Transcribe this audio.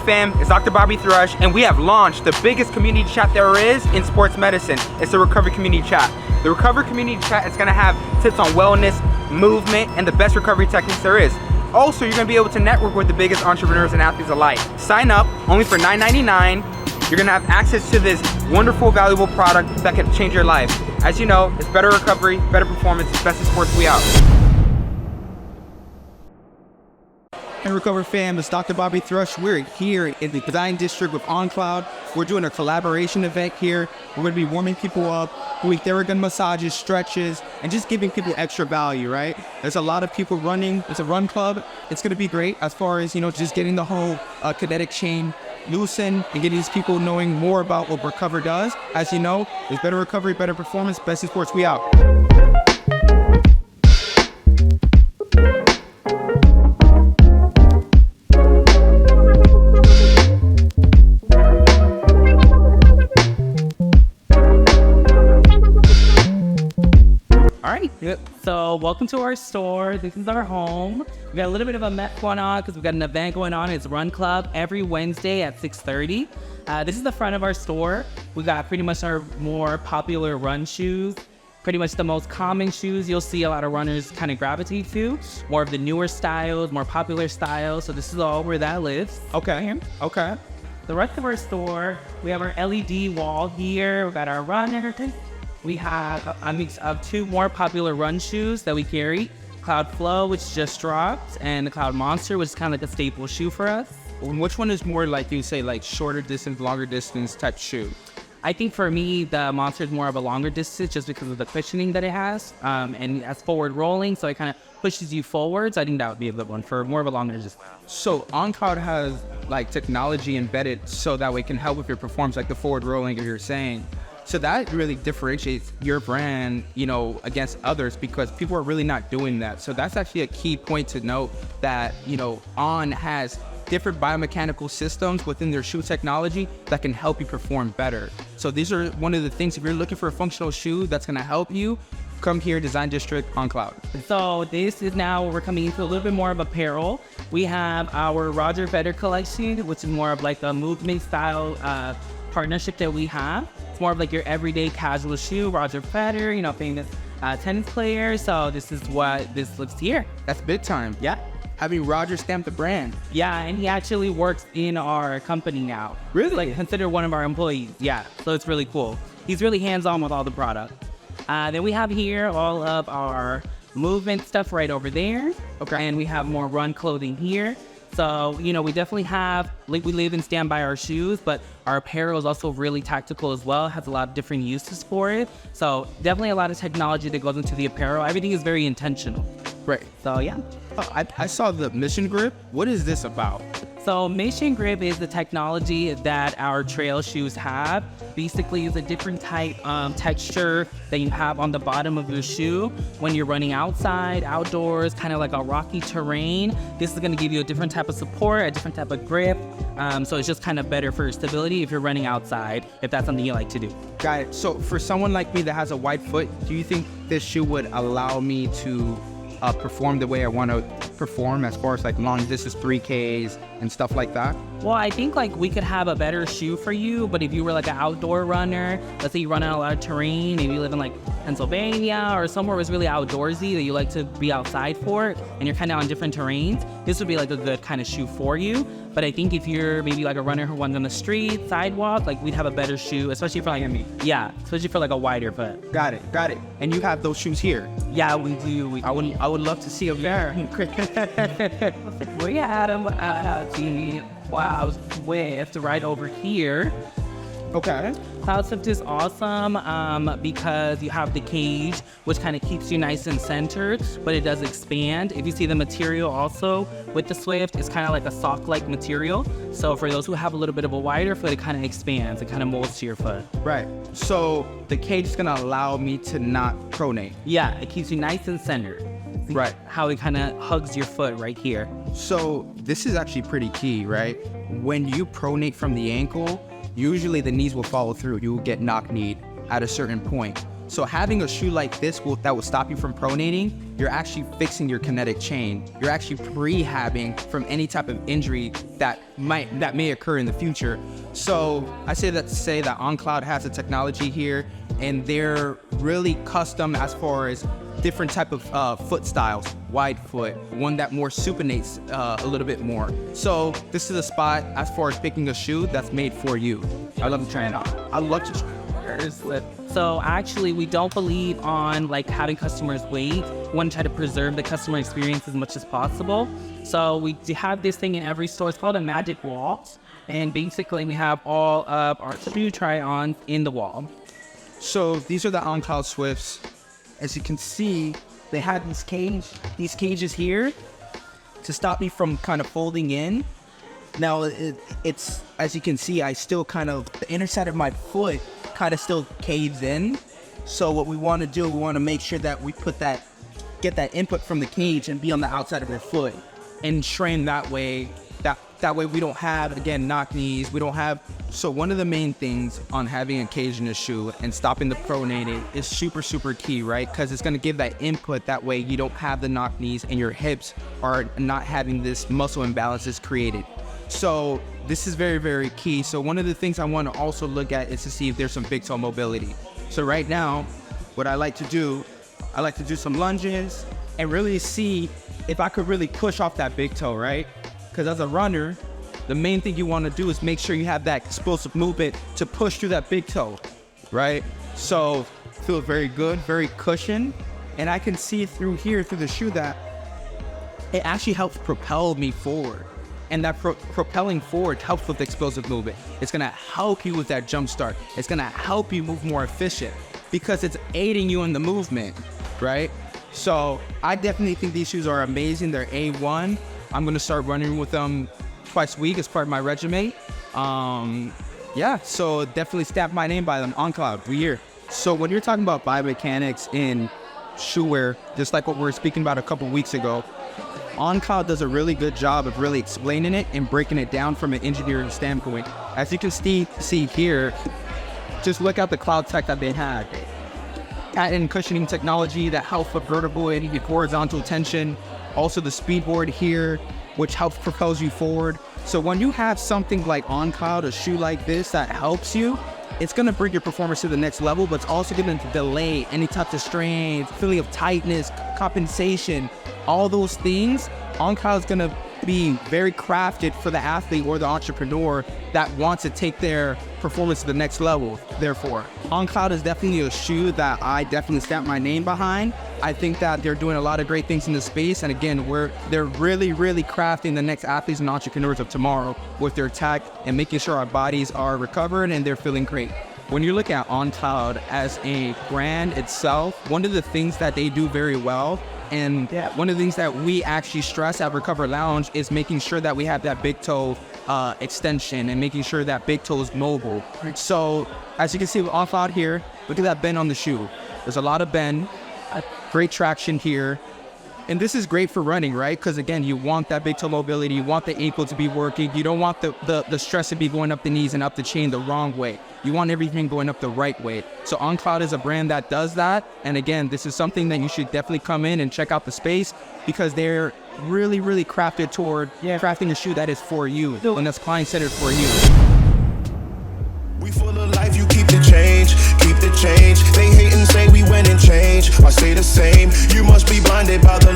fam? It's Dr. Bobby Thrush, and we have launched the biggest community chat there is in sports medicine. It's the Recovery Community Chat. The Recovery Community Chat is gonna have tips on wellness, movement, and the best recovery techniques there is. Also, you're gonna be able to network with the biggest entrepreneurs and athletes alike. Sign up only for $9.99. You're gonna have access to this wonderful, valuable product that can change your life. As you know, it's better recovery, better performance, best in sports. We out. Hey Recover fam, it's Dr. Bobby Thrush. We're here in the Design District with OnCloud. We're doing a collaboration event here. We're going to be warming people up, doing Theragun massages, stretches, and just giving people extra value, right? There's a lot of people running. It's a run club. It's going to be great as far as, just getting the whole kinetic chain loosened and getting these people knowing more about what Recover does. As you know, there's better recovery, better performance, best in sports. We out. Yep. So welcome to our store. This is our home. We got a little bit of a mess going on because we've got an event going on. It's Run Club every Wednesday at 6:30. This is the front of our store. We got pretty much our more popular run shoes. Pretty much the most common shoes you'll see a lot of runners kind of gravitate to. More of the newer styles, more popular styles. So this is all where that lives. Okay. The rest of our store, we have our LED wall here. We got our runner. We have a mix of two more popular run shoes that we carry. Cloud Flow, which just dropped, and the Cloud Monster, which is kind of like a staple shoe for us. Which one is more like, you say, like shorter distance, longer distance type shoe? I think for me, the Monster is more of a longer distance just because of the cushioning that it has. And it's forward rolling, so it kind of pushes you forwards. I think that would be a good one for more of a longer distance. So OnCloud has like technology embedded so that way it can help with your performance, like the forward rolling, as you're saying. So that really differentiates your brand, against others because people are really not doing that. So that's actually a key point to note that, On has different biomechanical systems within their shoe technology that can help you perform better. So these are one of the things, if you're looking for a functional shoe that's gonna help you, come here, Design District, OnCloud. So this is now where we're coming into a little bit more of apparel. We have our Roger Federer collection, which is more of like a movement style partnership that we have. It's more of like your everyday casual shoe. Roger Federer, famous tennis player. So this is what this looks here. That's big time. Yeah. Having Roger stamp the brand. Yeah, and he actually works in our company now. Really? Like considered one of our employees. Yeah, so it's really cool. He's really hands-on with all the product. Then we have here all of our movement stuff right over there. Okay. And we have more run clothing here. So, we definitely have, we live and stand by our shoes, but our apparel is also really tactical as well. It has a lot of different uses for it. So definitely a lot of technology that goes into the apparel. Everything is very intentional. Right. So yeah. I saw the Mission Grip. What is this about? So Mission Grip is the technology that our trail shoes have. Basically, it's a different type texture that you have on the bottom of your shoe when you're running outside, outdoors, kind of like a rocky terrain. This is going to give you a different type of support, a different type of grip. So it's just kind of better for stability if you're running outside, if that's something you like to do. Got it. So for someone like me that has a wide foot, do you think this shoe would allow me to perform the way I want to perform as far as like long distance 3Ks and stuff like that? Well, I think like we could have a better shoe for you, but if you were like an outdoor runner, let's say you run on a lot of terrain, maybe you live in like Pennsylvania or somewhere where it's really outdoorsy that you like to be outside for, and you're kind of on different terrains, this would be like a good kind of shoe for you. But I think if you're maybe like a runner who runs on the street, sidewalk, like we'd have a better shoe, especially for like especially for like a wider foot. Got it. And you have those shoes here? Yeah, we do. I would love to see them there. We had them with right over here. Okay. CloudSwift is awesome because you have the cage, which kind of keeps you nice and centered, but it does expand. If you see the material also with the Swift, it's kind of like a sock-like material. So for those who have a little bit of a wider foot, it kind of expands. It kind of molds to your foot. Right. So the cage is going to allow me to not pronate. Yeah, it keeps you nice and centered. See right. How it kind of hugs your foot right here. So this is actually pretty key, right? When you pronate from the ankle, usually the knees will follow through. You will get knock-kneed at a certain point. So having a shoe like this that will stop you from pronating, you're actually fixing your kinetic chain. You're actually prehabbing from any type of injury that may occur in the future. So I say that to say that OnCloud has a technology here, and they're really custom as far as different type of foot styles, wide foot, one that more supinates a little bit more. So this is a spot as far as picking a shoe that's made for you. I love to try it on. I love to try it. So actually, we don't believe on like having customers wait. We want to try to preserve the customer experience as much as possible. So we have this thing in every store. It's called a magic wall. And basically we have all of our shoe try-ons in the wall. So these are the OnCloud Swifts. As you can see, they have these cages here to stop me from kind of folding in. Now it's, as you can see, I still kind of, the inner side of my foot kind of still caves in. So what we want to do, we want to make sure that we get that input from the cage and be on the outside of your foot and train that way. That way we don't have, again, knock knees. We don't have, so one of the main things on having a cage in a shoe and stopping the pronating is super, super key, right? Because it's going to give that input. That way you don't have the knock knees and your hips are not having this muscle imbalances created. So this is very, very key. So one of the things I want to also look at is to see if there's some big toe mobility. So right now, what I like to do some lunges and really see if I could really push off that big toe, right? Because as a runner, the main thing you want to do is make sure you have that explosive movement to push through that big toe, right? So feel very good, very cushioned. And I can see through here, through the shoe, that it actually helps propel me forward. And that propelling forward helps with explosive movement. It's gonna help you with that jump start. It's gonna help you move more efficient because it's aiding you in the movement, right? So I definitely think these shoes are amazing. They're A1. I'm gonna start running with them twice a week as part of my regimen. Yeah, so definitely stamp my name by them. OnCloud, we here. So when you're talking about biomechanics in shoe wear, just like what we were speaking about a couple weeks ago, OnCloud does a really good job of really explaining it and breaking it down from an engineering standpoint. As you can see here, just look at the cloud tech that they had. Patent cushioning technology that helps with vertical and horizontal tension. Also the speed board here, which helps propels you forward. So when you have something like OnCloud, a shoe like this that helps you, it's gonna bring your performance to the next level, but it's also gonna delay any type of strain, feeling of tightness, compensation, all those things. OnCloud is gonna be very crafted for the athlete or the entrepreneur that wants to take their performance to the next level. Therefore, OnCloud is definitely a shoe that I definitely stamp my name behind. I think that they're doing a lot of great things in the space, and again, they're really, really crafting the next athletes and entrepreneurs of tomorrow with their tech and making sure our bodies are recovered and they're feeling great. When you look at OnCloud as a brand itself, one of the things that they do very well, and one of the things that we actually stress at Recover Lounge, is making sure that we have that big toe extension and making sure that big toe is mobile. So as you can see with OnCloud here, look at that bend on the shoe. There's a lot of bend, great traction here. And this is great for running, right? Because again, you want that big toe mobility, you want the ankle to be working, you don't want the stress to be going up the knees and up the chain the wrong way. You want everything going up the right way. So OnCloud is a brand that does that. And again, this is something that you should definitely come in and check out the space, because they're really, really crafted toward crafting a shoe that is for you and that's client-centered for you. We full of life, you keep the change, keep the change. They hate and say we went and changed. I stay the same. You must be blinded by the